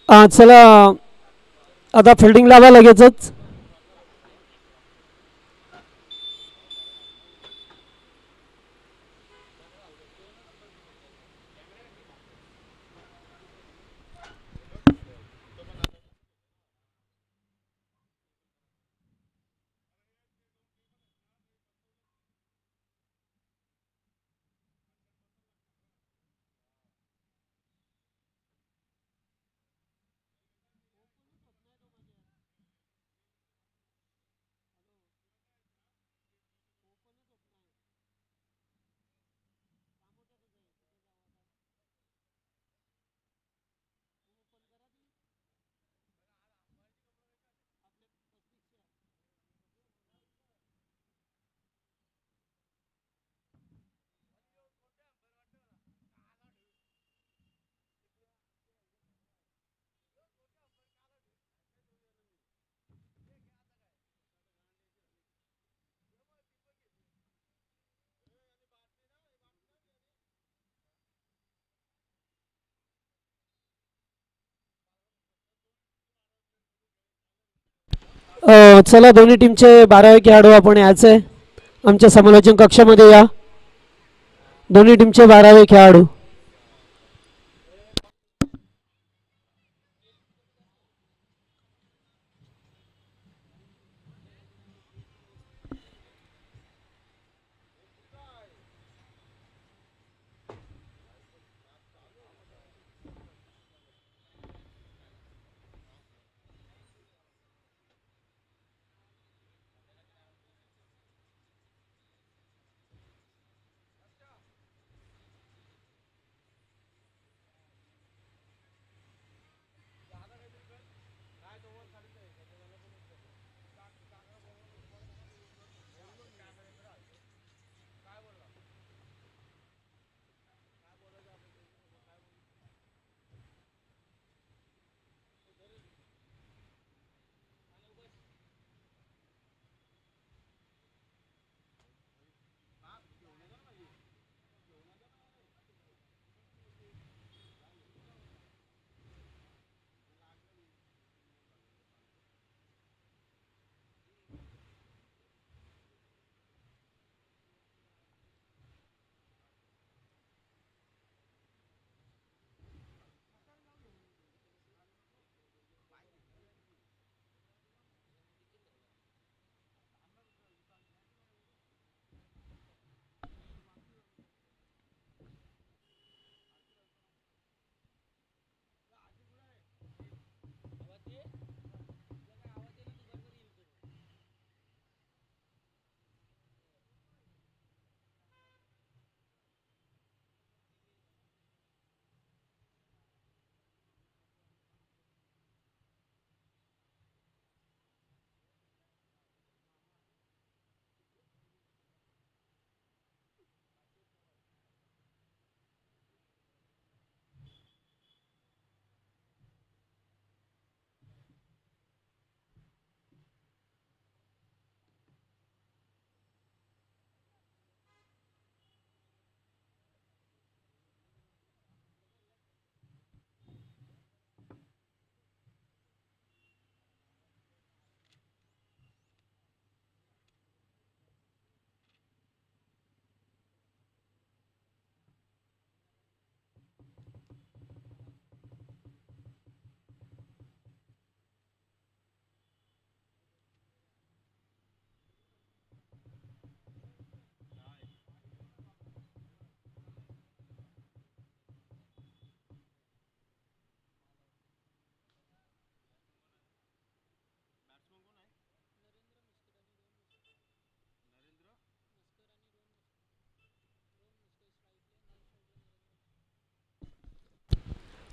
चला आता फिल्डिंग लावा लगेचच. चला दोन्ही टीमचे 12 खेळाडू आपण यायचे आमच्या समालोचन कक्षामध्ये या. दोन्ही टीमचे 12 खेळाडू.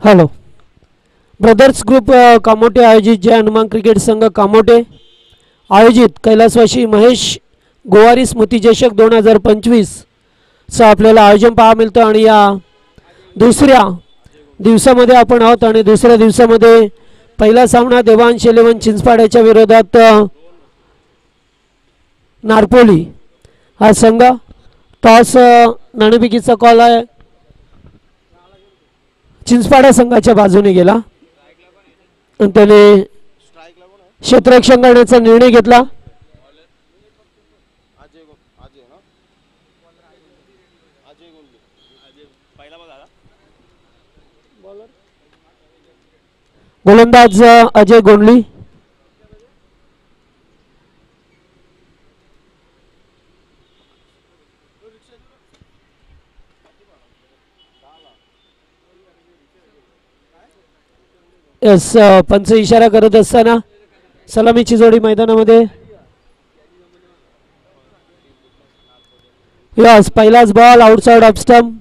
हॅलो. ब्रदर्स ग्रुप कामोटे आयोजित जय हनुमान क्रिकेट संघ कामोटे आयोजित कैलासवासी महेश गोवारी स्मृती चषक 2025 चं आपल्याला आयोजन पाहायला मिळतं. आणि या दुसऱ्या दिवसामध्ये आपण आहोत. आणि दुसऱ्या दिवसामध्ये पहिला सामना देवांश 11 चिंचपाड्याच्या विरोधात नारपोली हा संघ. टॉस नाणेफेकीचा कॉल आहे चिंचपाडा संघाच्या बाजूने गेला. आणि त्याने क्षेत्ररक्षण करण्याचा निर्णय घेतला. गोलंदाज अजय गोंडली. यस, पंच इशारा करत असताना सलामीची जोडी मैदानामध्ये. यस, पहिलाच ball outside off stump.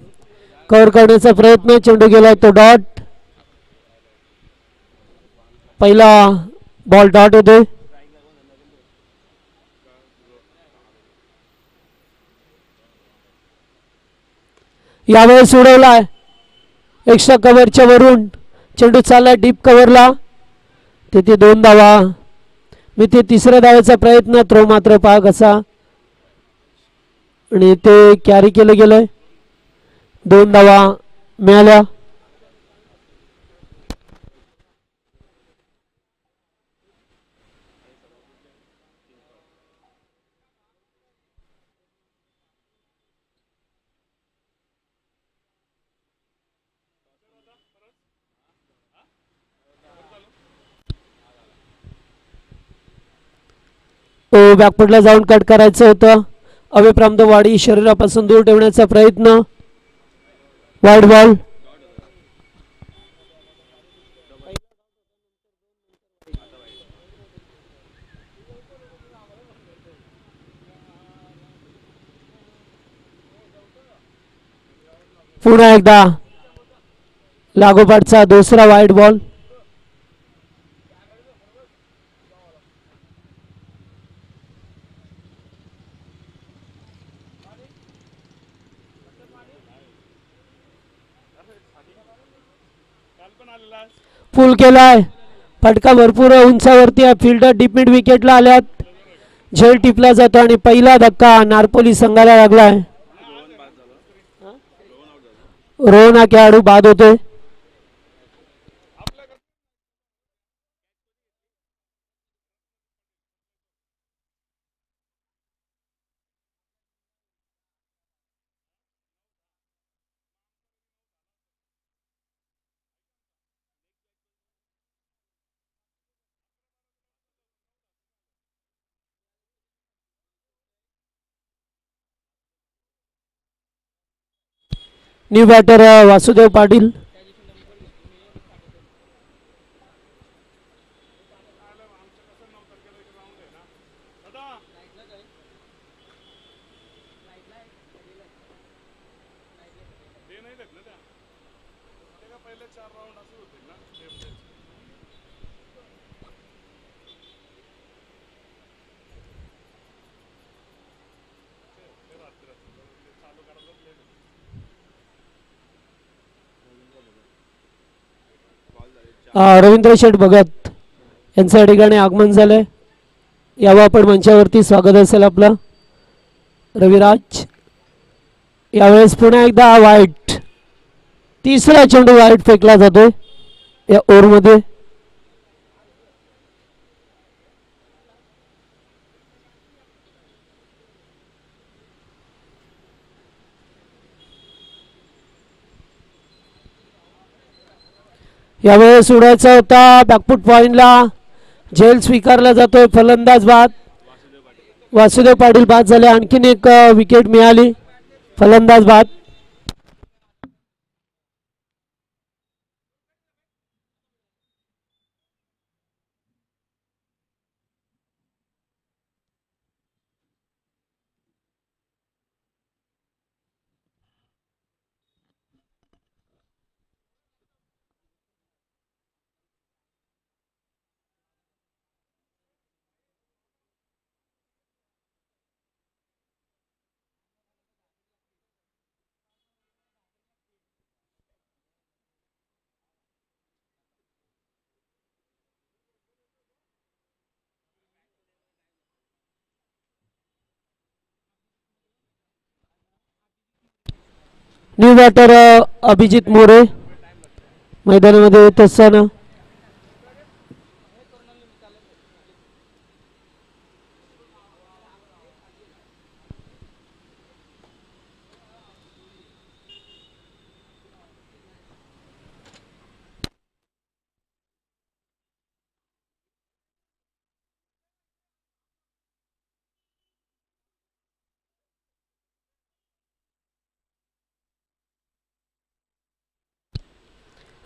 Cover करण्याचा प्रयत्न, चेंडू गेलाय तो डॉट. पहिला बॉल डॉट होते. यावेळेस उडवलाय एक्स्ट्रा कव्हरच्या वरून. चेंडू चाललाय डीप कव्हरला. तेथे 2 धावा. मी ते तिसऱ्या धावेचा प्रयत्न, थ्रो मात्र पहा कसा, आणि ते कॅरी केलं गेलंय. 2 धावा मिळाल्या. बॅकफुटला जाऊन कट करायचं होतं. अवेप्रांत वाडी शरीरापासून दूर ठेवण्याचा प्रयत्न. Wide ball. पुन्हा एकदा लागोपाठचा दुसरा वाईड बॉल. फुल केलाय. फटका भरपूर उंचावरती आहे. फिल्डर डीप मिड विकेटला आल्यात. झेल टिपला जातो आणि पहिला धक्का नारपोली संघाला लागलाय. रोहन हा खेळाडू बाद होतोय. New batter Vasudev Patil. रवींद्र शेठ भगत यांचं या ठिकाणी आगमन झालंय. यावं आपण मंचावरती. स्वागत असेल आपलं. रविराज. यावेळेस पुन्हा एकदा वाईट. तिसरा चेंडू वाईट फेकला जातोय या ओव्हरमध्ये. यावेळेस उडायचा होता बॅकफुट पॉइंटला. झेल स्वीकारला जातोय. फलंदाज बाद. वासुदेव पाटील बाद झाले. आणखीन एक विकेट मिळाली. फलंदाज बाद. न्यू बॅटर अभिजित मोरे मैदानामध्ये येत असताना.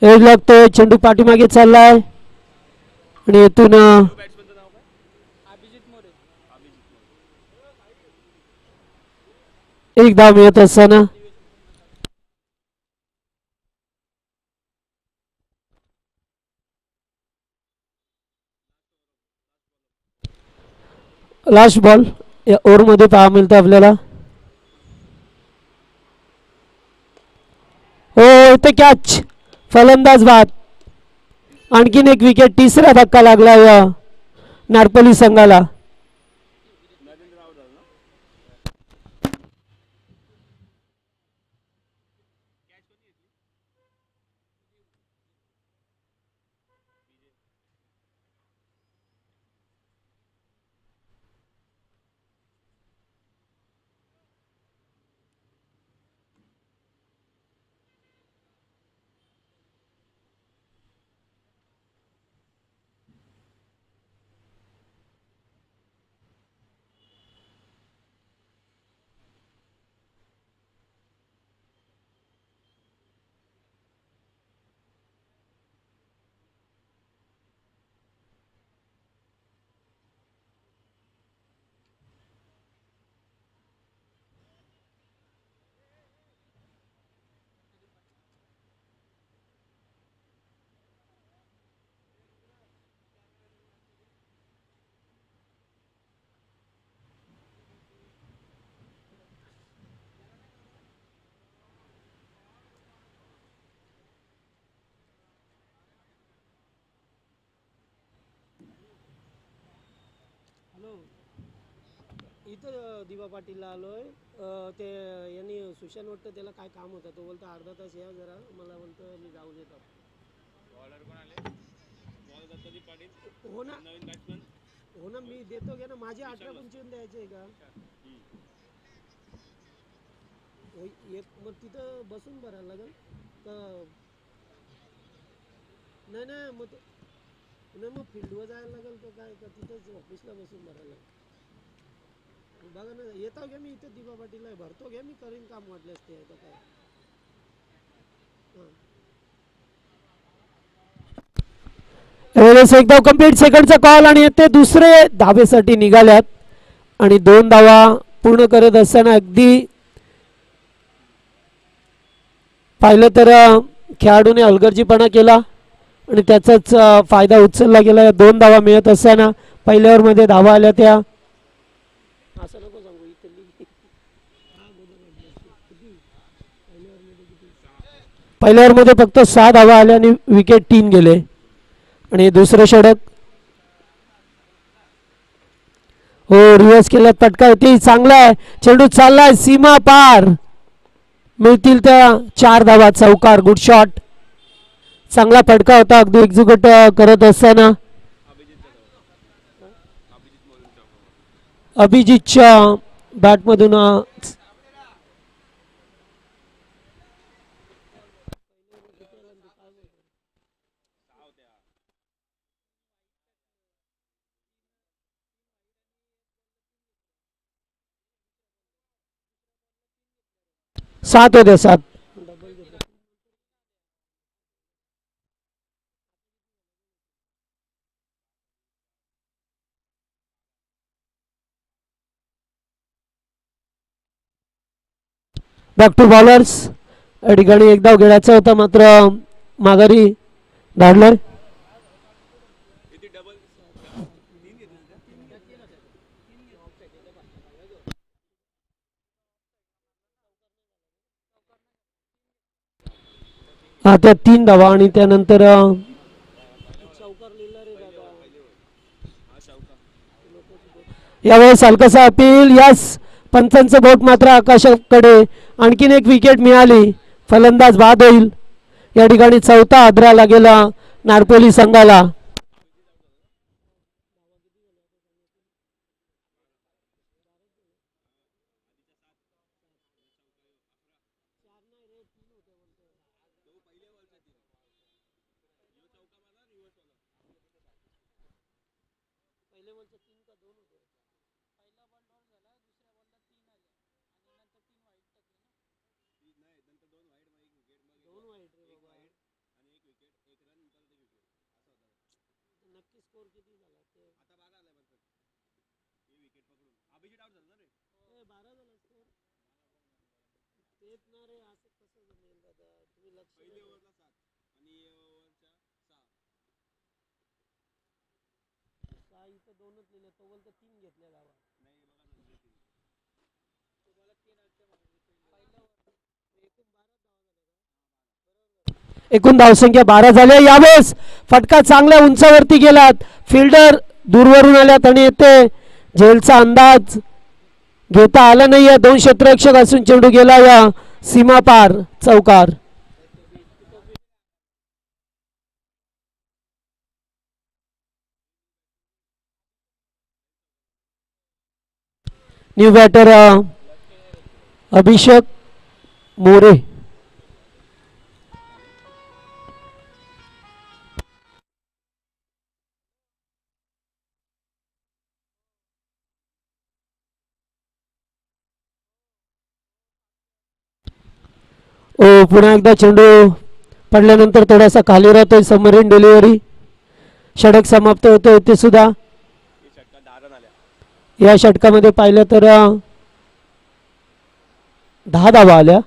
एज लागतोय, चेंडू पाठीमागे चाललाय आणि इथून एक धाव मिळत असताना लास्ट बॉल या ओव्हरमध्ये पाहायला मिळतं आपल्याला. हो इथे कॅच, फलंदाज बाद. आणखीन एक विकेट, तिसरा धक्का लागला या नारपली संघाला. इथं दिवा पाटीलला आलोय. ते यांनी सुशांत वाटतं त्याला काय काम होतं, तो बोलतो अर्धा तास या जरा, मला बोलतो मी जाऊ देतो. बॉलर कोण आले? बॉल दत्ताजी पाटील. हो ना, नवीन बॅट्समन. हो ना, मी देतो घे ना, माझे 18 पंचवीस द्यायचे का? एक मग तिथं बसून भरायला लागेल तर नाही नाही मग नाही, मग फील्डवर जायला लागेल तर काय का तिथंच ऑफिसला बसून भरायला लागेल. बघा ना, येतो घ्या मी इथे दिवा पाटीलला भरतो घ्या, मी करीन काम वाटल्यास ते आता काय. वेळेस एकदा कंप्लीट सेकंडचा कॉल आणि ते दुसरे धाबेसाठी निघाल्यात आणि 2 धावा पूर्ण करत असताना अगदी पाहिलं तर खेळाडूने हलगर्जीपणा केला आणि त्याचाच फायदा उचलला गेला. 2 धावा मिळत असताना पहिल्या ओव्हरमध्ये धावा आल्या त्या. असं नको सांगू इथे. पहिल्या ओव्हरमध्ये फक्त 6 धावा आल्या आणि विकेट 3 गेले. आणि दुसरं षटक हो रिव्हर्स केला, पटका ते चांगला आहे, चेंडू चाललाय सीमा पार, मिळतील त्या 4 धावा, चौकार, गुड शॉट, चांगला फटका होता अगदी एक्झिक्यूट करत असताना. अभिजितच्या बॅटमधून 7 होत्या 7. Back to bowlers. या ठिकाणी एक धाव घेण्याचा होता मात्र माघारी धाडलोय. त्या 3 धावा आणि त्यानंतर यावेळेस हलकासा अपील. यास पंचांचं बोट मात्र आकाशाकडे. आणखीन एक विकेट मिळाली, फलंदाज बाद होईल. या ठिकाणी चौथा आदराला गेला नारपोली संघाला. स्कोर किती झाला ते आता 12 आलाय परफेक्ट. हे विकेट पकडून अभिजित आउट झाला ना रे. 12 झाला स्कोर. तेच ना रे, असं कसं जमेल दादा, तुम्ही लक्ष पहिल्या ओव्हरला 7 आणि ओव्हरच्या 6. 6 इथं 2च लिहिले, तोवल तर 3 घेतल्या गावात. नाही बघा नंतर 3. तुम्हाला 3 आलते पहिल्या ओव्हर एकूण 12 धावा झाल्या का? एकूण धावसंख्या 12 झाल्या. यावेळेस फटका चांगल्या उंचावरती गेलात, फिल्डर दूरवरून आल्यात आणि येते झेलचा अंदाज घेता आला नाही. या 2 क्षेत्ररक्षक असून चेंडू गेला या सीमा पार चौकार. न्यू बॅटर अभिषेक मोरे. पुन्हा एकदा चेंडू पडल्यानंतर थोडासा खाली राहतोय. Submarine delivery. षटक समाप्त होतोय ते सुद्धा. या षटकामध्ये पाहिलं तर 10 धावा आल्या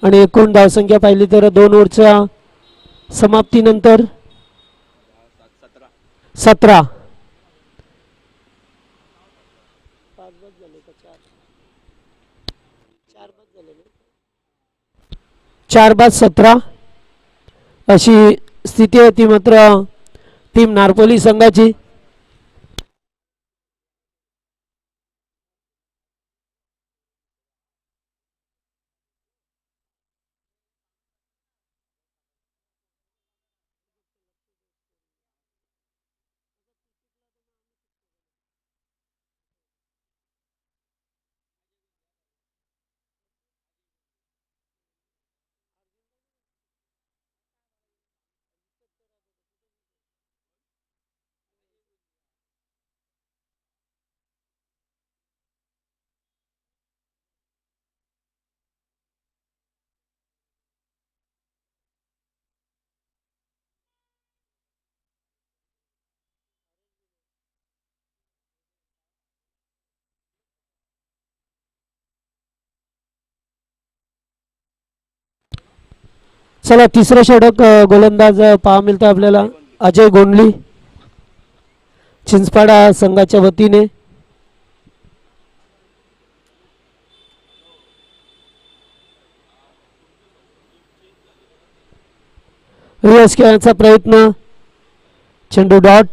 आणि एकूण धावसंख्या पाहिली तर 2 ओव्हरच्या समाप्तीनंतर 17. 4 बाद 17 अशी स्थिती होती मात्र टीम नारपोली संघाची. चला तिसरं षटक गोलंदाज पहा मिळतं आपल्याला. अजय गोंडली चिंचपाडा संघाच्या वतीने. रिवर्स खेळण्याचा प्रयत्न, चेंडू डॉट.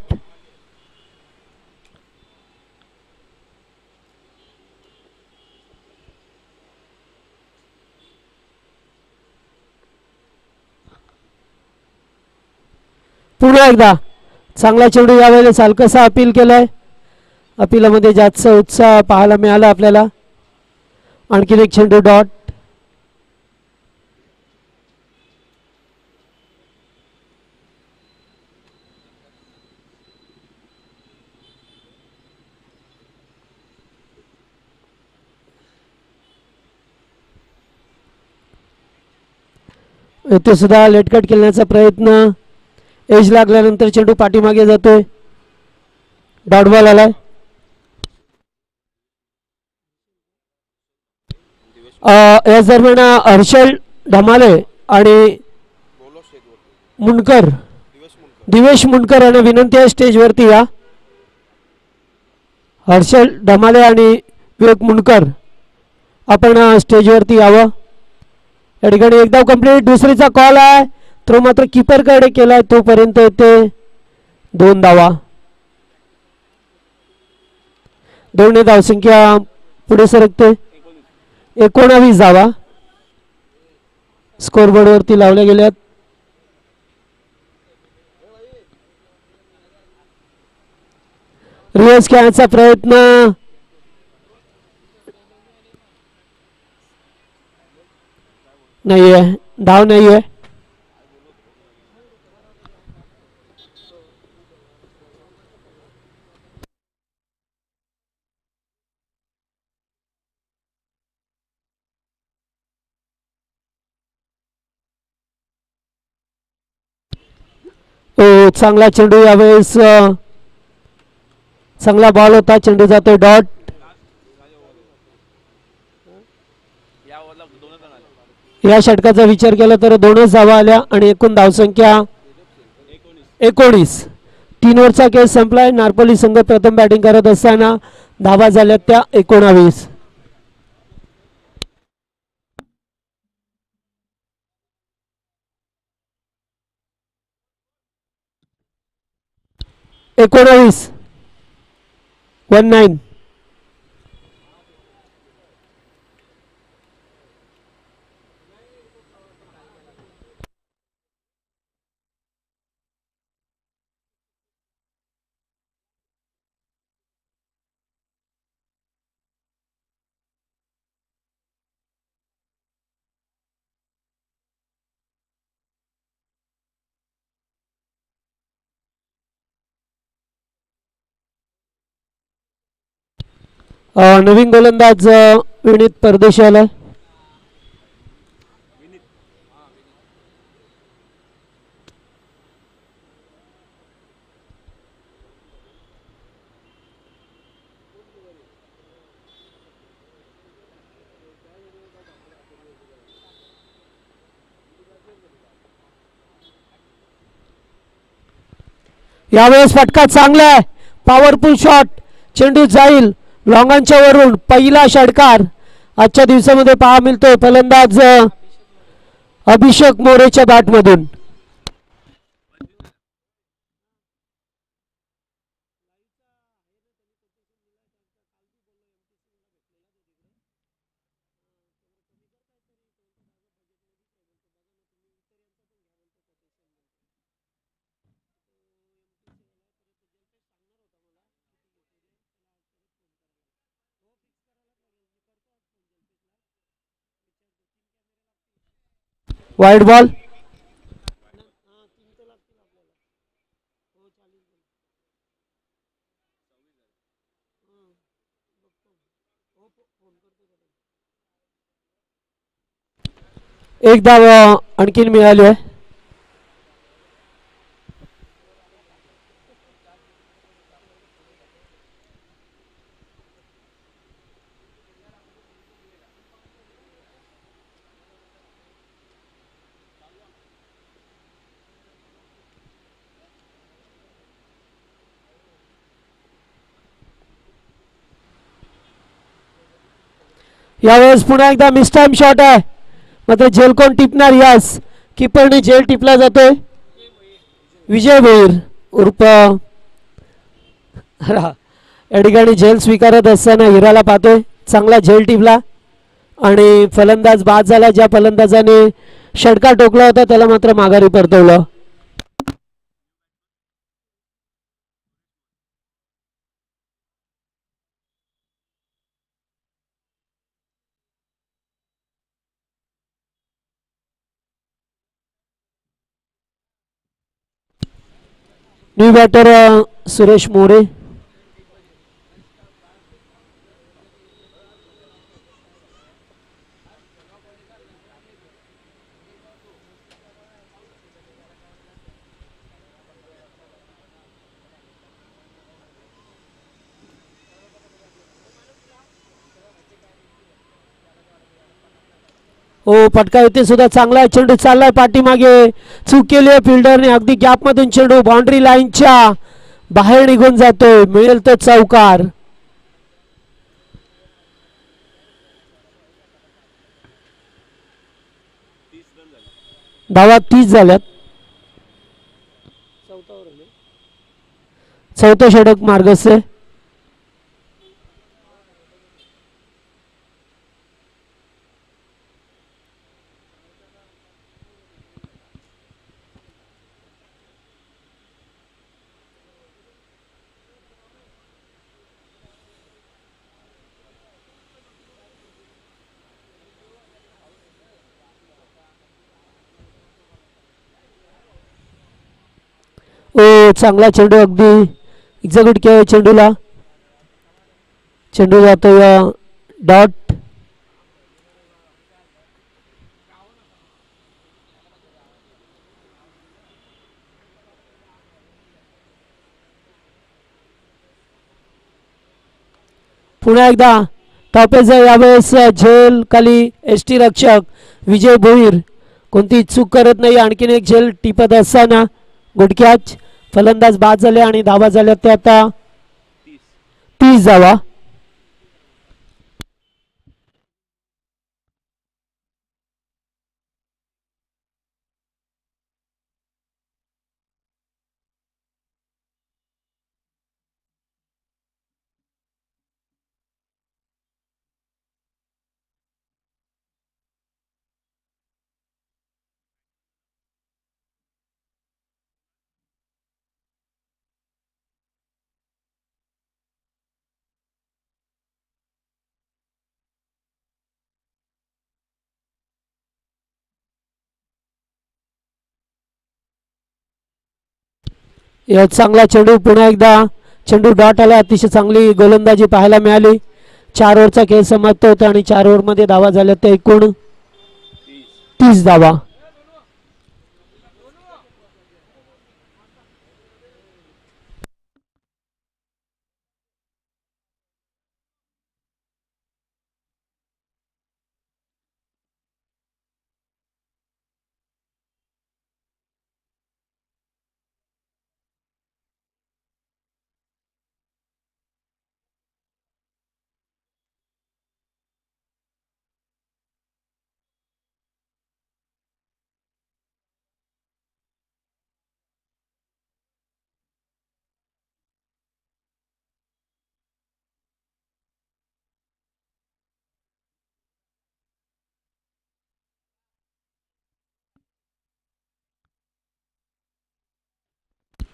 पुन्हा एकदा चांगला चेंडू यावेळेस हलकसा अपील केलाय. अपिलामध्ये जास्त उत्साह पाहायला मिळाला आपल्याला. आणखीन एक चेंडू डॉट. इथे सुद्धा लेटकट खेळण्याचा प्रयत्न, एज लागल्यानंतर चेंडू पाठीमागे जातोय. डॉट बॉल आलाय. याच दरम्यान हर्षल ढमाले आणि मुंडकर, दिवेश मुंडकर यांना विनंती आहे स्टेजवरती या. हर्षल ढमाले आणि विवेक मुंडकर आपण स्टेजवरती यावं. या ठिकाणी एक धाव कंप्लीट. दुसरीचा कॉल आहे, तो मात्र कीपरकडे केलाय. तोपर्यंत येते 2 धावा. 2 धावसंख्या पुढे सरकते. 19 धावा स्कोरबोर्डवरती लावल्या गेल्यात. रिवर्स खेळण्याचा प्रयत्न, नाहीये, धाव नाहीये. ओ चांगला चेंडू यावेळेस चांगला बॉल होता. चेंडू जातोय डॉट. या ओव्हरला 2 रन आले. या षटकाचा विचार केला तर 2च धावा आल्या आणि एकूण धावसंख्या 19. 3 ओव्हरचा खेळ संपलाय. नारपोली संघ प्रथम बॅटिंग करत असताना धावा झाल्या त्या 19. एकोणावीस 19. नवीन गोलंदाज विनीत परदेशी आलाय. यावेळेस फटका चांगला आहे. Powerful shot. चेंडू जाईल लॉंगांच्या वरून. पहिला षटकार आजच्या दिवसामध्ये पहा मिळतोय फलंदाज अभिषेक मोरेच्या बॅटमधून. Wide ball. एक धाव आणखीन मिळाली आहे. यावेळेस पुन्हा एकदा मिस टाइम शॉट आहे. मात्र झेल कोण टिपणार. यास किपरने झेल टिपला जातोय. विजय भोईर उर्फ या ठिकाणी झेल स्वीकारत असताना हिराला पाहतोय. चांगला झेल टिपला आणि फलंदाज बाद झाला. ज्या फलंदाजाने षटकार टोकला होता त्याला मात्र माघारी परतवलं. New batter Suresh More. हो फटका येते सुद्धा चांगला आहे. चेंडू चाललाय पाठीमागे. चूक केली आहे फिल्डरने. अगदी गॅप मधून चेंडू बाउंड्री लाईनच्या बाहेर निघून जातोय. मिळेल तो चौकार. धावा 30 झाल्यात. चौथं षटक मार्गस्थ आहे. ओ चांगला चेंडू. अगदी एक्झिक्यूट केला चेंडूला. चेंडू जातो या डॉट. पुन्हा एकदा टॉपेजर यावेळेस झेल खाली एस टी रक्षक विजय भोईर कोणती चूक करत नाही. आणखीन एक झेल टिपत असताना गुड कॅच. फलंदाज बाद झाले आणि धावा झाल्या त्या आता 30. 30 धावा. या चांगला चेंडू. पुन्हा एकदा चेंडू डॉट आला. अतिशय चांगली गोलंदाजी पाहायला मिळाली. 4 ओव्हरचा खेळ समाप्त होता आणि 4 ओव्हरमध्ये धावा झाल्या त्या एकूण 30 धावा.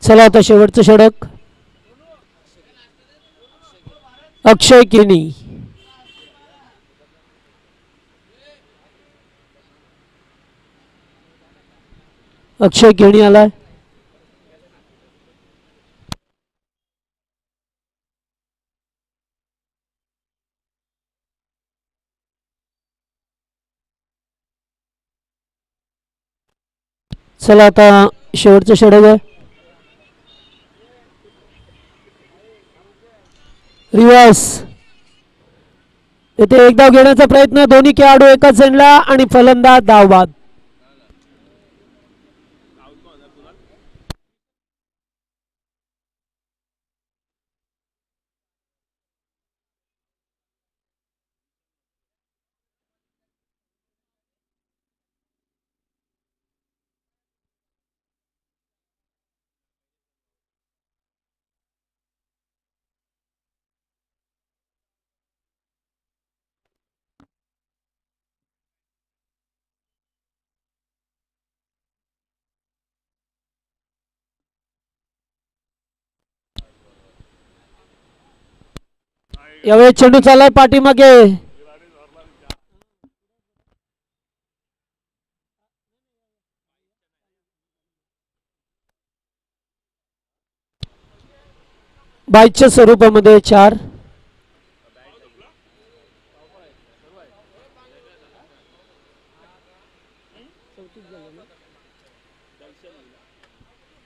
चला आता शेवटचं षटक. अक्षय केनी. अक्षय केणी आलाय. चला आता शेवटचं षटक आहे. रिव्हर्स. इथे एक धाव घेण्याचा प्रयत्न. दोन्ही खेळाडू एकाच एंडला आणि फलंदाज धावबाद. आउट का होणार कुणाल? यावेळेस चेंडू चाललाय पाठीमागे. बाईच्या स्वरूपामध्ये 4.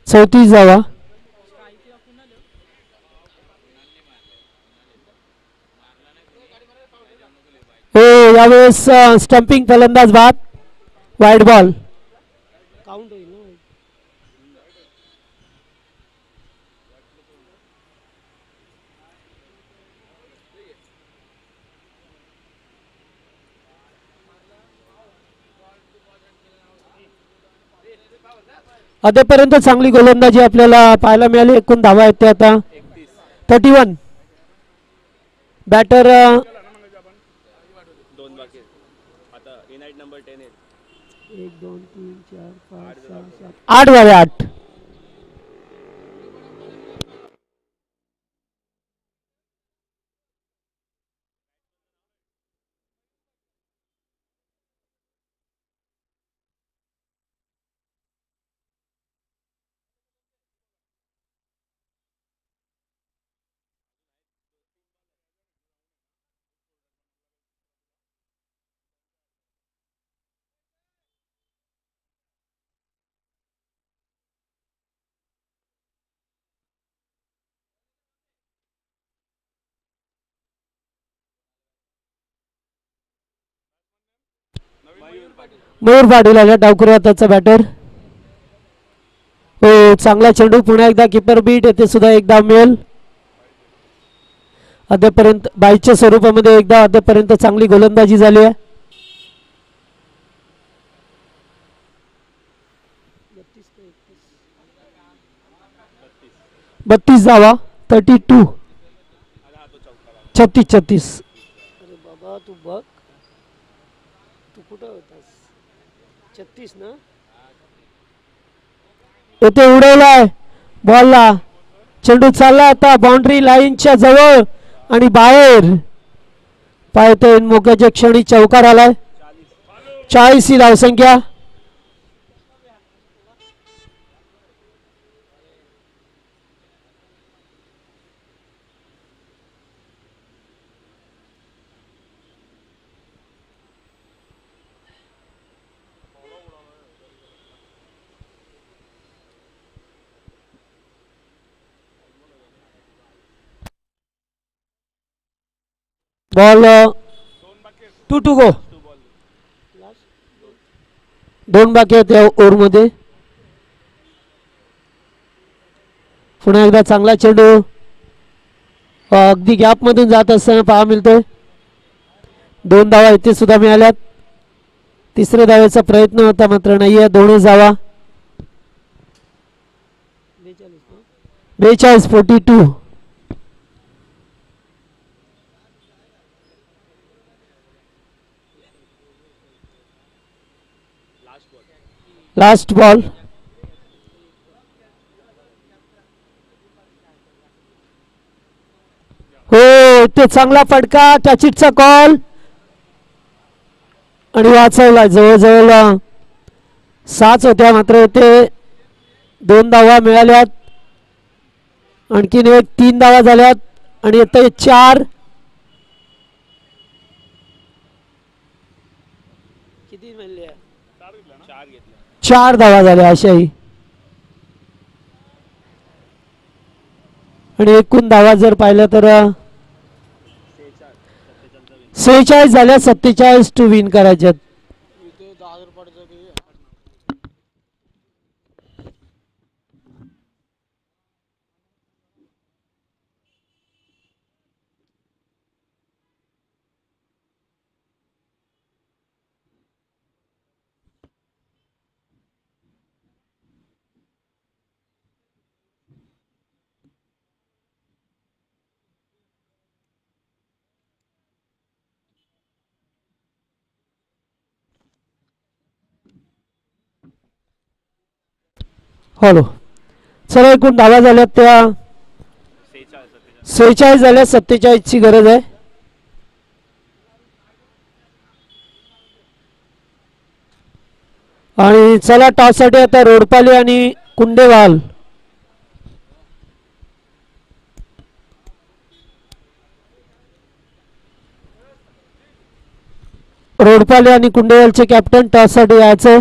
चौतीस धावा. हो यावेळेस स्टंपिंग फलंदाज बाद. Wide ball. काउंट होईल ना. अद्यापर्यंत चांगली गोलंदाजी आपल्याला पाहायला मिळाली. एकूण धावा आहेत त्या आता 31. 31. बॅटर दोन बाकी आहेत. आता इनाइट नंबर 10 आहे. 1 2 3 4 5 6 7 8 झाले. 8. मयूर पाटील आल्या डावकरी हाताचा बॅटर. हो चांगला चेंडू पुन्हा एकदा किपर बीट येथे सुद्धा एक धाव मिळेल. अद्यापर्यंत बाईच्या स्वरूपामध्ये एकदा अद्यापर्यंत चांगली गोलंदाजी झाली आहे. 32 धावा 32. अरे हा तो चौका लागला. 36. अरे बाबा तू बघ तू कुठं होतास. 36 ना. येथे उडवलाय बॉलला. चेंडू चालला आता बाउंड्री लाईनच्या जवळ आणि बाहेर. पाहते मोक्याच्या क्षणी चौकार आलाय. 40 ही धावसंख्या. Ball 2 to go. 2 बाकी आहेत या ओव्हरमध्ये. पुन्हा एकदा चांगला चेंडू अगदी गॅप मधून जात असताना पहा मिळतोय. 2 धावा इथे सुद्धा मिळाल्यात. तिसऱ्या धावेचा प्रयत्न होता मात्र नाहीये. 2 धावा. 42 42. Last ball. हो ते चांगला फटका टचिटचा कॉल आणि वाचवला. जवळजवळ 6 होत्या मात्र ते 2 धावा मिळाल्यात. आणखीन एक 3 धावा झाल्यात आणि आता 4. किती मिळाले. 4 धावा झाल्या अशाही. आणि एकूण धावा जर पाहिलं तर 46 झाल्या. 47 टू विन करायच्यात. हॅलो चला एकूण धावा झाल्यात त्या 46 झाल्या. 47 ची गरज आहे. आणि चला टॉस साठी आता रोडपाले आणि कुंडेवाल. रोडपाले आणि कुंडेवालचे कॅप्टन टॉस साठी यायचे.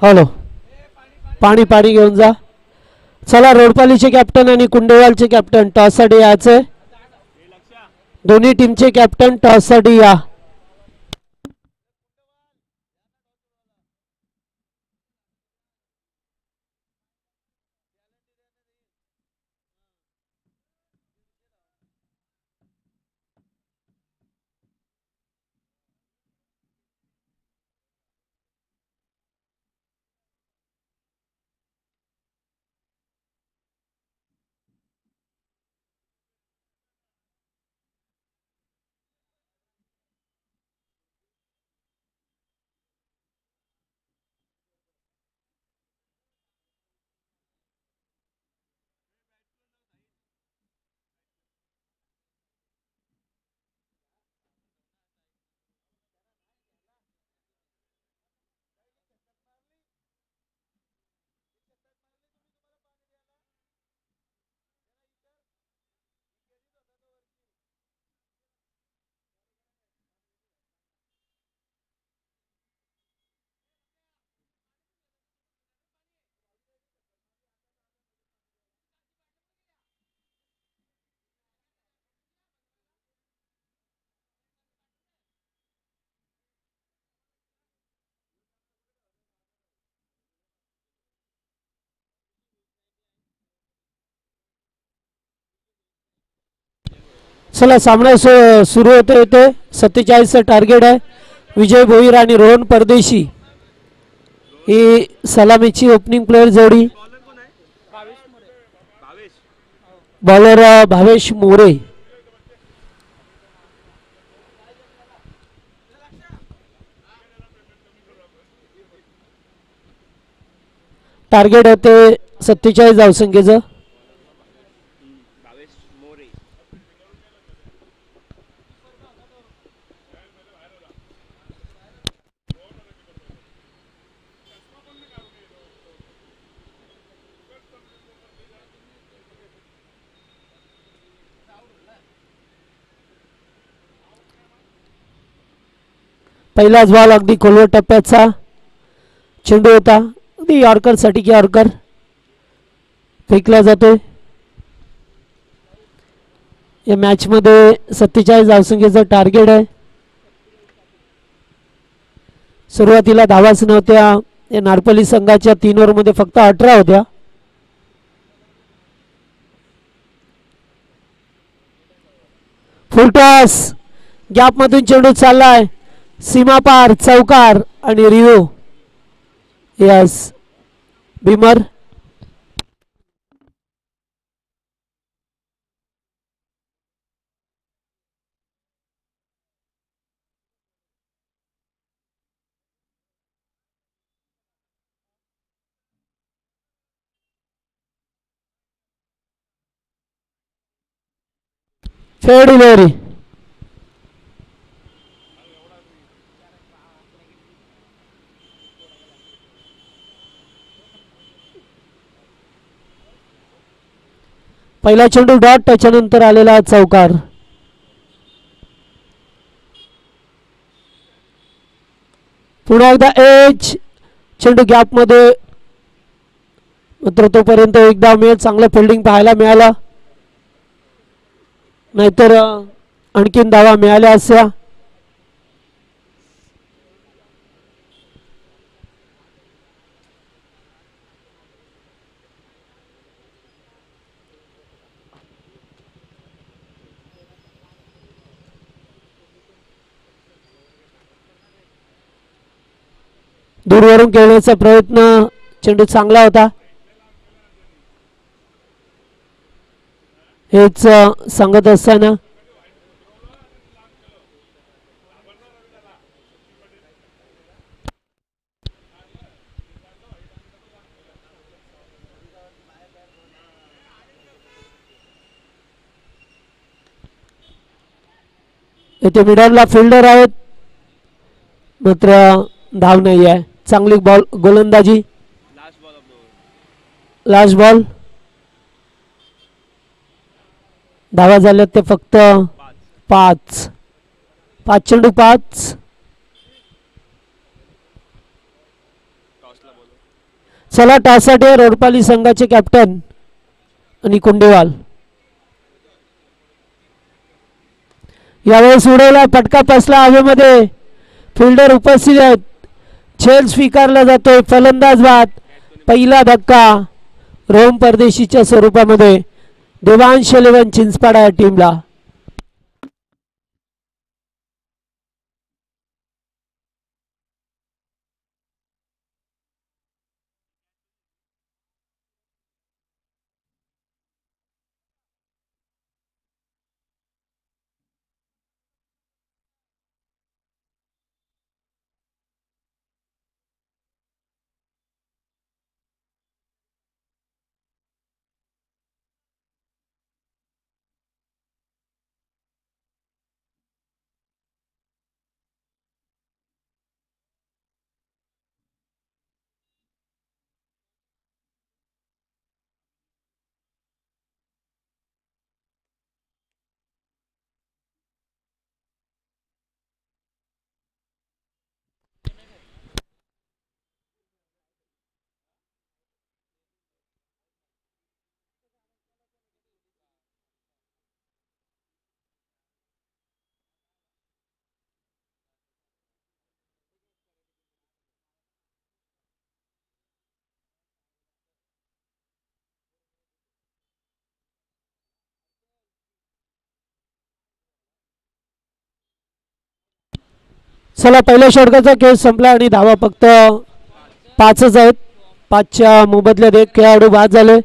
हॅलो, पाणी पाणी घेऊन जा. चला, रोडपालीचे कॅप्टन आणि कुंडेवालचे कॅप्टन टॉससाठी यायचे. दोन्ही टीमचे कॅप्टन टॉससाठी या. चला, सामना सुरू होतो. येते 47चं टार्गेट आहे. विजय भोईर आणि रोहन परदेशी ही सलामीची ओपनिंग प्लेअर जोडी. बॉलर कोण आहे? भावेश. बॉलर भावेश मोरे. टार्गेट आहे ते 47 धावसंख्येचं. भावेश मोरे. पहिलाच बॉल अगदी खोलवर टप्प्याचा चेंडू होता. अगदी यॉर्कर साठी यॉर्कर फेकला जातोय. या मॅच मध्ये 47 धावसंख्येचं टार्गेट आहे. सुरुवातीला धावाच नव्हत्या. या नारपली संघाच्या 3 ओव्हरमध्ये फक्त 18 होत्या. फुलटॉस गॅप मधून चेंडू चाललाय. सीमापार चौकार आणि रिओ. यस, भीमर. फेड डिलिव्हरी. पहिला चेंडू डॉट, त्याच्यानंतर आलेला चौकार. पुन्हा एकदा एज. चेंडू गॅप मध्ये, मात्र तोपर्यंत एकदा मिळत चांगलं फिल्डिंग पाहायला मिळालं. नाहीतर आणखीन धावा मिळाल्या असत्या. दूरवरून खेळण्याचा प्रयत्न, चेंडू चांगला होता. हेच सांगत असताना इथे मिडलला फिल्डर आहेत, मात्र धाव नाही आहे. चांगली बॉल गोलंदाजी. Last ball of the over. Last ball. धावा झाल्यात ते फक्त 5. 5 चेंडू 5. टॉसला बोलू. चला टॉससाठी रोडपाली संघाचे कॅप्टन आणि कुंडेवाल. यावेळेस उडवला, फटका बसला हवेमध्ये. फिल्डर उपस्थित आहेत. झेल स्वीकारला जातोय. फलंदाज बाद. पहिला धक्का रोम परदेशीच्या स्वरूपामध्ये देवांश 11 चिंचपाडा या टीमला. चला पहिल्या षटकाचा खेळ संपला आणि धावा फक्त 5च आहेत. 5च्या मोबदल्यात एक खेळाडू बाद झाले.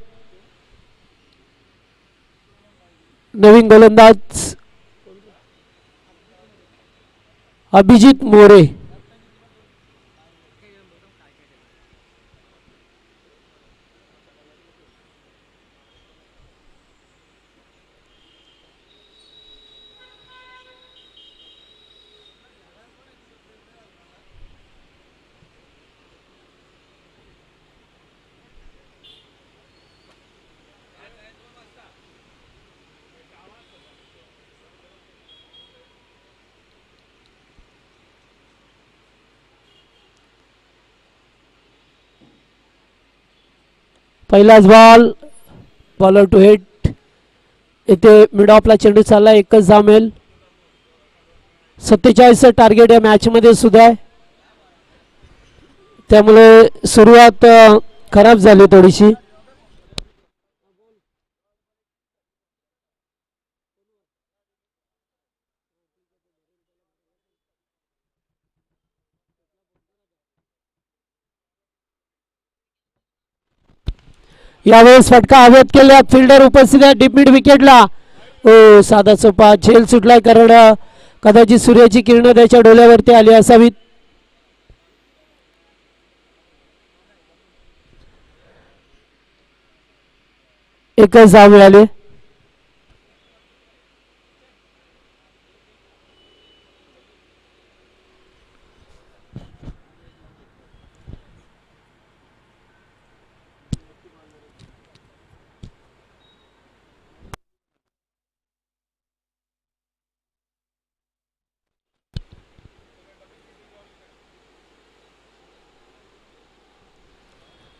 नवीन गोलंदाज अभिजित मोरे. पहिलाच बॉल. Bowler to hit. इथे मिड ऑफला चेंडू चालला. एकच धामेल. 47चं टार्गेट या मॅच मध्ये सुद्धा आहे. त्यामुळे सुरुवात खराब झाली थोडीशी. यावेळेस फटका हवेत केला. फिल्डर उपस्थित आहे डीप मिड विकेटला. ओ साधा सोपा झेल सुटलाय. कारण कदाचित सूर्याची किरण त्याच्या डोळ्यावरती आली असावीत. एकच धाव मिळाली.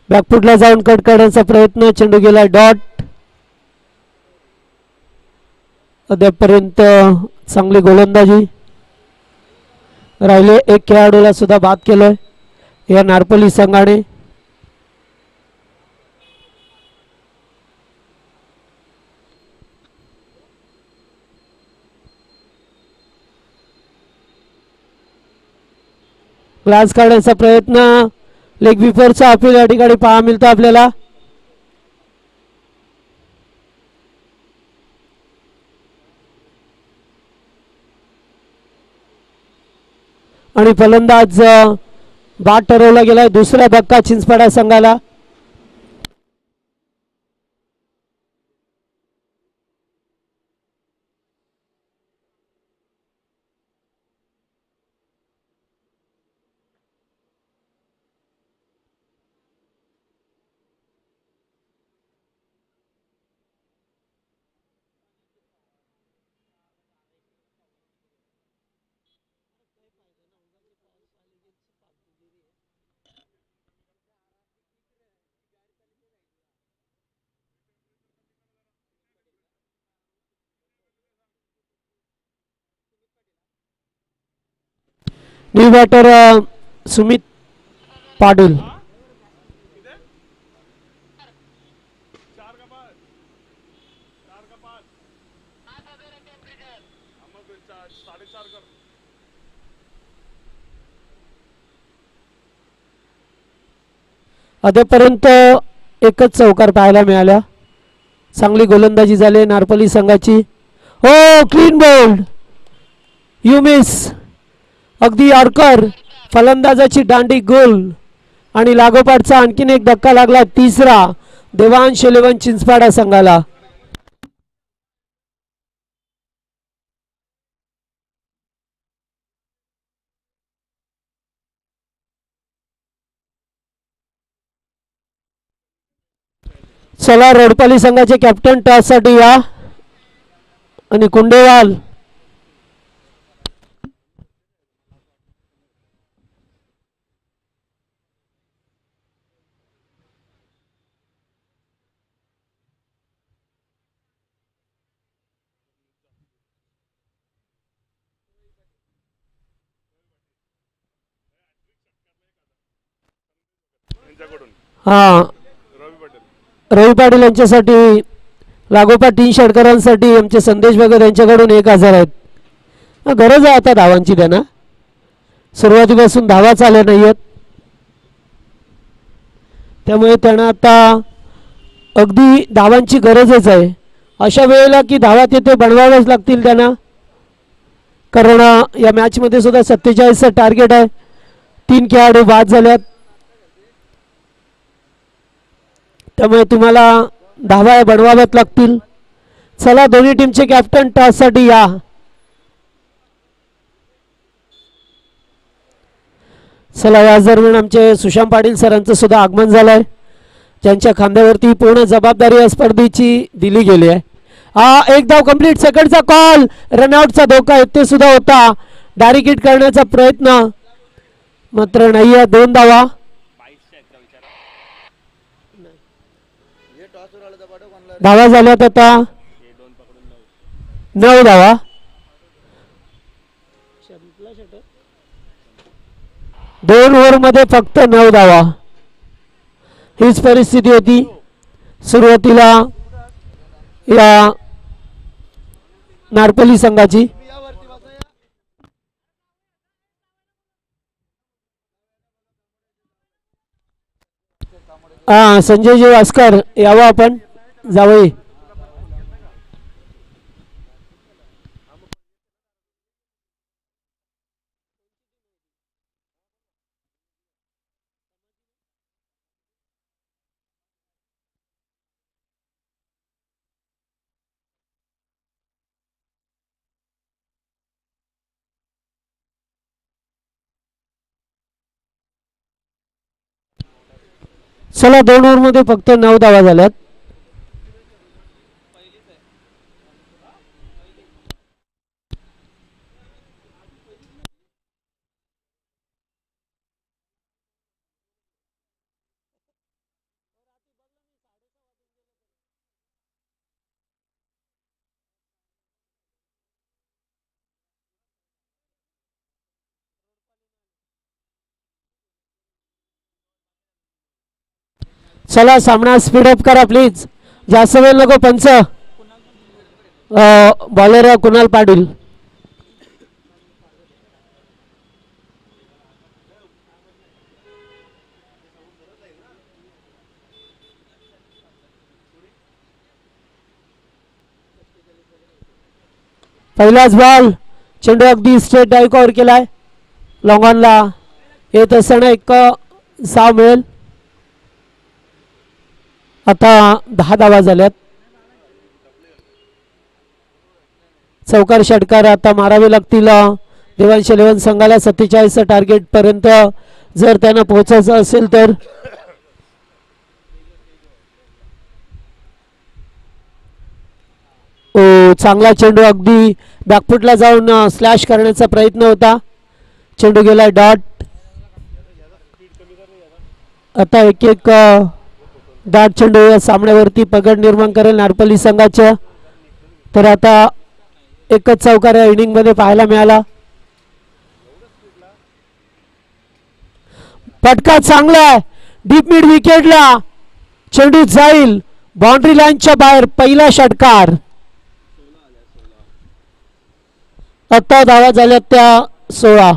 बॅकफुटला जाऊन कट करण्याचा प्रयत्न. चेंडू गेला डॉट. अद्यापर्यंत चांगली गोलंदाजी राहिले. एक खेळाडूला सुद्धा बाद केलोय या नारपली संघाने. ग्लास काढण्याचा प्रयत्न. लेग बिफोरचा अपील या ठिकाणी पाहा मिळतो आपल्याला. आणि फलंदाज बाद ठरवला गेलाय. दुसरा धक्का चिंचपाडा संघाला. New batter Sumit Patil. किती 4 का 5 4 का 5 मग 4.5 कर. अद्यापर्यंत एकच चौकार पाहायला मिळाल्या. चांगली गोलंदाजी झाली नारपली संघाची. हो क्लीन बोल्ड यू मिस. अगदी यॉर्कर फलंदाजाची दांडी गोल आणि लागोपाठचा आणखीन एक धक्का लागला. तिसरा देवांश 11 चिंचपाडा संघाला. चला रोडपाली संघाचे कॅप्टन टॉस साठी या आणि कुंडेवाल. हा रवी पाटील यांच्यासाठी लागोपाठ 3 षटकारांसाठी आमचे संदेश भगत यांच्याकडून 1000 आहेत. गरज आहे आता धावांची. त्यांना सुरुवातीपासून धावाच आल्या नाही आहेत त्यामुळे त्यांना आता अगदी धावांची गरजच आहे. अशा वेळेला की धावा तिथे बनवाव्याच लागतील त्यांना, कारण या मॅचमध्ये सुद्धा 47चं टार्गेट आहे. 3 खेळाडू बाद झाल्यात त्यामुळे तुम्हाला धावा बनवाव्याच लागतील. चला दोन्ही टीमचे कॅप्टन टॉससाठी या. चला याच दरम्यान आमचे सुशांत पाटील सरांचं सुद्धा आगमन झालं आहे, ज्यांच्या खांद्यावरती पूर्ण जबाबदारी या स्पर्धेची दिली गेली आहे. हा एक धाव कंप्लीट. सेकंडचा कॉल. रनआउटचा धोका येथे सुद्धा होता. डायरेक्ट हिट करण्याचा प्रयत्न मात्र नाही आहे. 2 धावा. धावा झाल्यात आता 9 धावा. 2 ओव्हरमध्ये फक्त 9 धावा. हीच परिस्थिती होती सुरुवातीला या नारपली संघाची. संजयजी वास्कर यावं आपण जावई. चला 2 ओव्हरमध्ये फक्त 9 धावा झाल्यात. चला सामना स्पीडअप करा प्लीज, जास्त वेळ नको. पंच बॉलर कुणाल पाटील. पहिलाच बॉल. चेंडू अगदी स्ट्रेट डाईव्ह कव्हर केलाय. लॉंग ऑनला येत असताना एक साव मिळेल. आता 10 धावा झाल्यात. चौकार षटकार आता मारावे लागतील देवांश 11 संघाला. 47 टार्गेट पर्यंत जर त्यांना पोहोचायचं असेल तर. चांगला चेंडू अगदी बॅकफुटला जाऊन स्लॅश करण्याचा प्रयत्न होता. चेंडू गेलाय डॉट. आता एक दाट चेंडू या सामन्यावरती पगड निर्माण करेल नारपली संघाच्या. तर आता एकच चौकार या इनिंग मध्ये पाहायला मिळाला. फटका चांगला आहे, डीप मिड विकेटला चेंडू जाईल बाउंड्री लाईनच्या बाहेर. पहिला षटकार. आता धावा झाल्या त्या 16.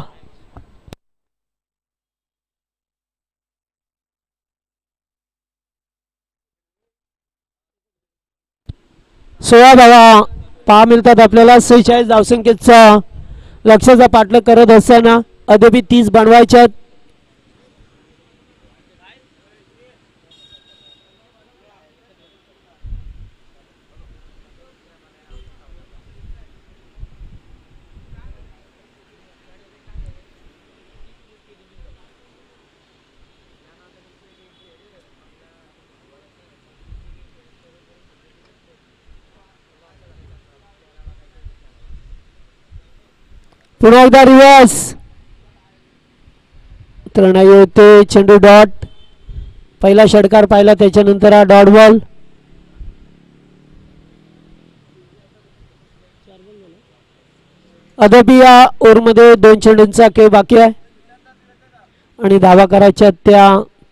16 धावा पहा मिळतात आपल्याला. 46 धावसंख्येचा लक्ष्याचा पाठलाग करत असताना अद्याप 30 बनवायच्यात. पुन्हा एकदा रिवर्स तर नाही होते. चेंडू डॉट. पहिला षटकार पाहिला त्याच्यानंतर हा डॉट बॉल. अद्याप या ओव्हरमध्ये 2 चेंडूंचा खेळ बाकी आहे आणि धावा करायच्या त्या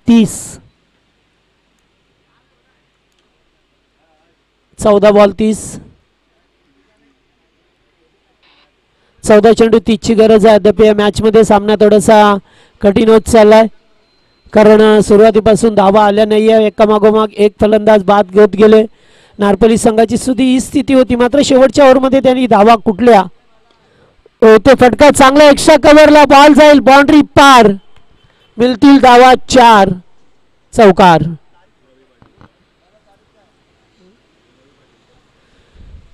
30. 14 बॉल 30. 14 चेंडू 30 ची गरज आहे. अद्याप या मॅच मध्ये सामना थोडासा कठीण होत चाललाय कारण सुरुवातीपासून धावा आल्या नाहीये. एकामागोमाग एक फलंदाज बाद होत गेले. नारपली संघाची सुद्धा ही स्थिती होती मात्र शेवटच्या ओव्हरमध्ये त्यांनी धावा कुठल्या होते. फटका चांगला एक्स्ट्रा कव्हरला बॉल जाईल बाउंड्री पार. मिळतील धावा 4. चौकार.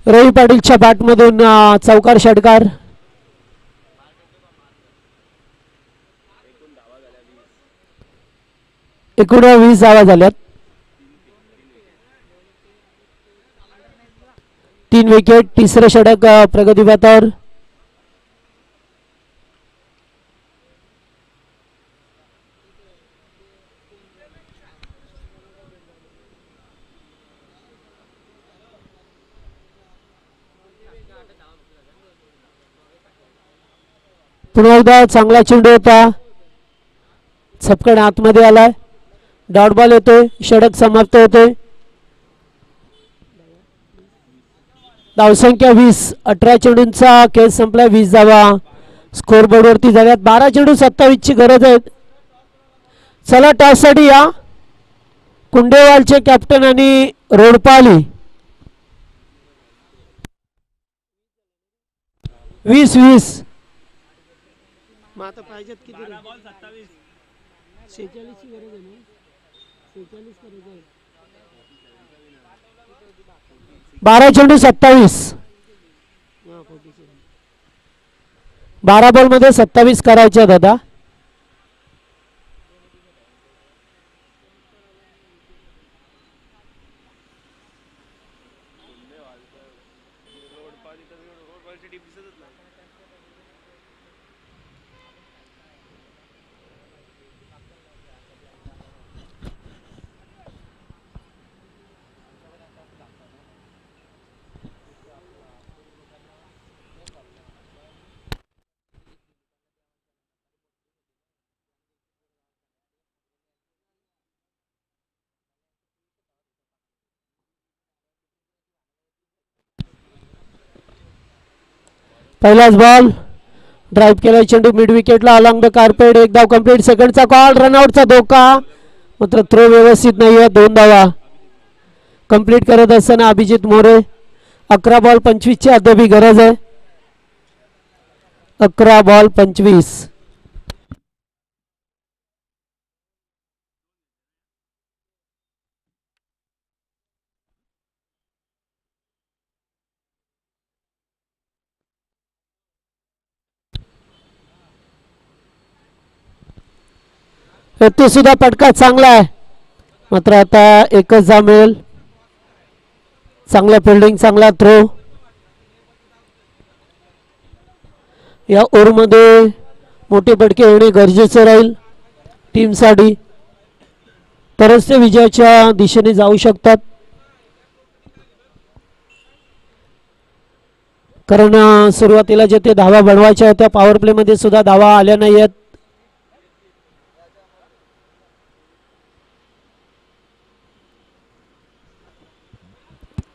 रवी पाटीलच्या बॅटमधून चौकार षटकार. एकूण 20 धावा झाल्यात. 3 विकेट. तिसरे षटक प्रगतीपथावर. पुन्हा एकदा चांगला चेंडू होता. छपकन आतमध्ये आलाय. डॉट बॉल येते. षटक समाप्त होते. धावसंख्या 20. 18 चेंडूंचा खेळ संपला. 20 धावा स्कोर बोर्डवरती झाल्यात. 12 चेंडू 27 ची गरज आहे. चला टॉस साठी या. कुंडेवालचे कॅप्टन आणि रोडपाली. 20-20. आता पाहिजेत किती? 46 ची गरज आहे ना. 46 करायचं आहे. 12 चेंडू 27. 12 बॉल मध्ये 27 करायचे दादा. पहिलाच बॉल. ड्राइव्ह केला चेंडू मिड विकेटला अलॉंग द कार्पेट. एक धाव कंप्लीट. सेकंडचा कॉल. रनआउटचा धोका मात्र थ्रो व्यवस्थित नाहीये. 2 धावा कंप्लीट करत असताना अभिजित मोरे. 11 बॉल 25 ची अद्याप गरज आहे. 11 बॉल 25. तो सुद्धा फटका चांगला आहे मात्र आता एकच जा मिळेल. चांगला फिल्डिंग. चांगला थ्रो. या ओव्हरमध्ये मोठे फटके होणे गरजेचे राहील टीमसाठी तरच ते विजयाच्या दिशेने जाऊ शकतात कारण सुरुवातीला जे ते धावा बनवायच्या होत्या पॉवर प्ले मध्ये सुद्धा धावा आल्या नाहीयेत.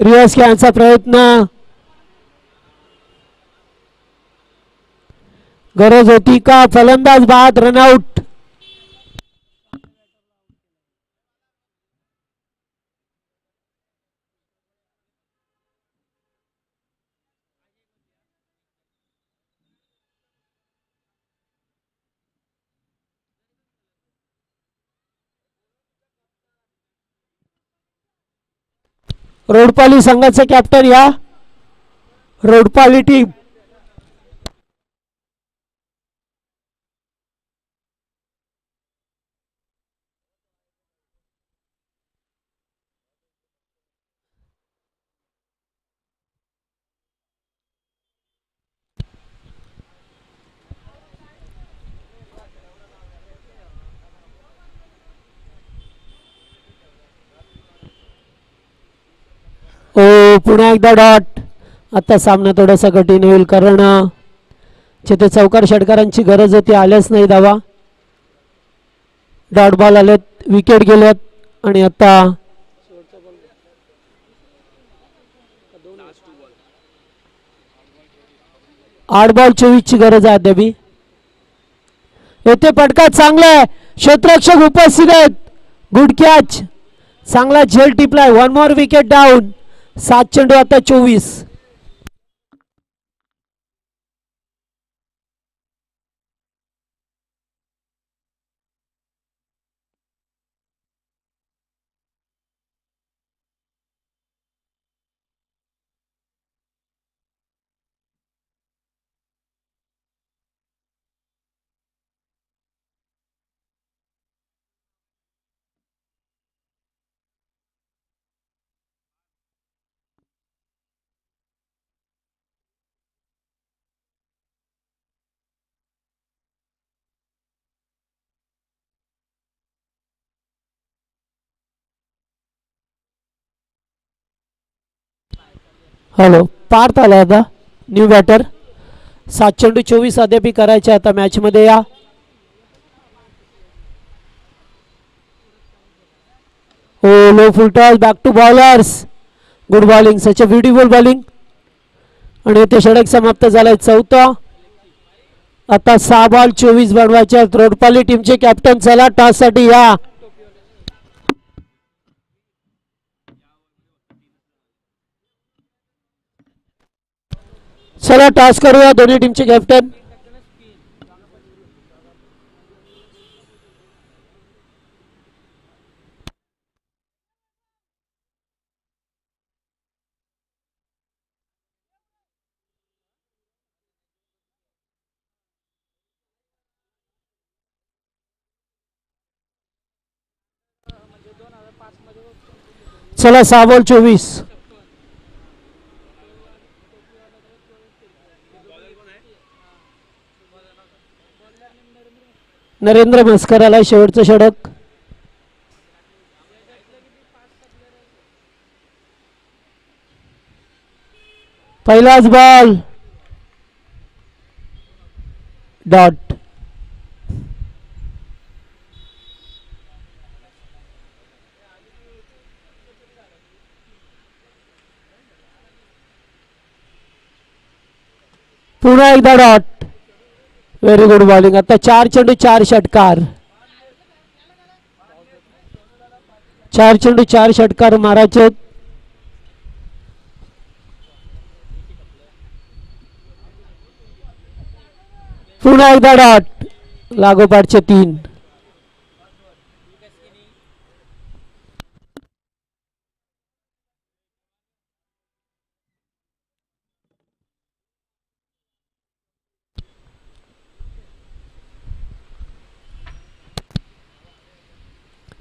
रिवर्स घ्यायचा प्रयत्न, गरज होती का? फलंदाज बाद, रनआउट. रोडपाली संघाचा कॅप्टन या रोडपाली टीम. ओ पुन्हा एकदा डॉट. आता सामना थोडासा कठीण होईल कारण जिथे चौकार षटकारांची गरज होती आल्याच नाही धावा. डॉट बॉल आलेत, विकेट गेलेत आणि आता लास्ट 2 बॉल. 8 बॉल 24 ची गरज आहे अद्याप. येथे फटका चांगला आहे, क्षेत्ररक्षक उपस्थित आहेत. गुड कॅच, चांगला झेल टिपलाय. 1 मोर विकेट डाऊन. 7 चेंडू आता 24. हॅलो, पार्थ आला आता न्यू बॅटर. 7 चेंडू 24 अद्याप करायचे आता मॅच मध्ये. या हो, low full toss, back to bowlers. Good bowling, such a beautiful bowling. आणि इथे षटक समाप्त झालाय 4. आता 6 बॉल 24 बनवायचे. रोडपाली टीमचे कॅप्टन चला टॉस साठी या. चला टॉस करूया दोन्ही टीमचे कॅप्टन. चला 6 बॉल 24. नरेंद्र म्हस्कर आला शेवटचं षटक. पहिलाच बॉल, डॉट. पुन्हा एकदा डॉट. Very good bowling. आता 4 चेंडू 4 षटकार. 4 चेंडू 4 षटकार मारायचे. पुन्हा एकदा डॉट, लागोपाठचे 3.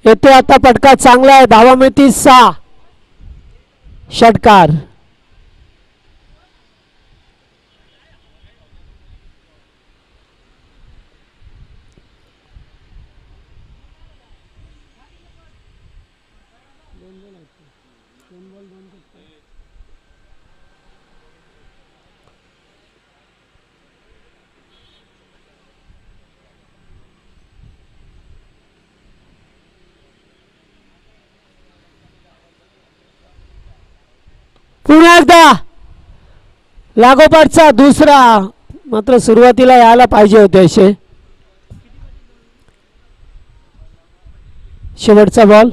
येथे आता फटका चांगला आहे, धावा मिळतील 6. षटकार. पुन्हा एकदा लागोपाठचा दुसरा, मात्र सुरुवातीला यायला पाहिजे होते असे. शेवटचा बॉल.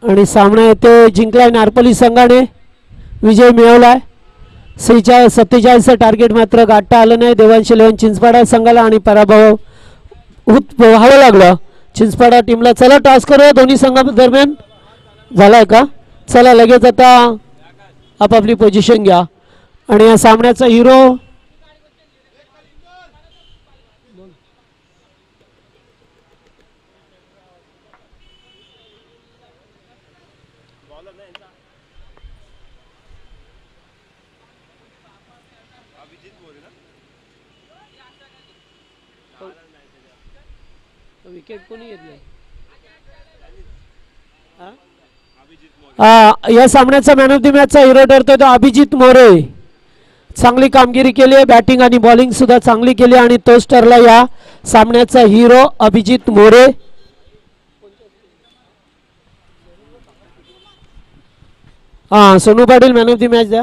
आणि सामना येथे जिंकलाय नारपली संघाने, विजय मिळवलाय. 47 टार्गेट मात्र गाठता आलं नाही देवांश 11 चिंचपाडा संघाला आणि पराभव व्हावं लागलं चिंचपाडा टीमला. चला टॉस करूया दोन्ही संघादरम्यान. झालाय का? चला लगेच आता आपापली पोझिशन घ्या. आणि या सामन्याचा हिरो बॉलर नाही यांचा अभिजित मोरे ना. विकेट कोणी घेतलाय? अभिजित मोरे. या सामन्याचा मॅन ऑफ द मॅचचा हिरो ठरतोय तो अभिजित मोरे. चांगली कामगिरी केली आहे, बॅटिंग आणि बॉलिंग सुद्धा चांगली केली आणि तोच ठरला या सामन्याचा hero Abhijit More. Sonu Patil man of the match द्या.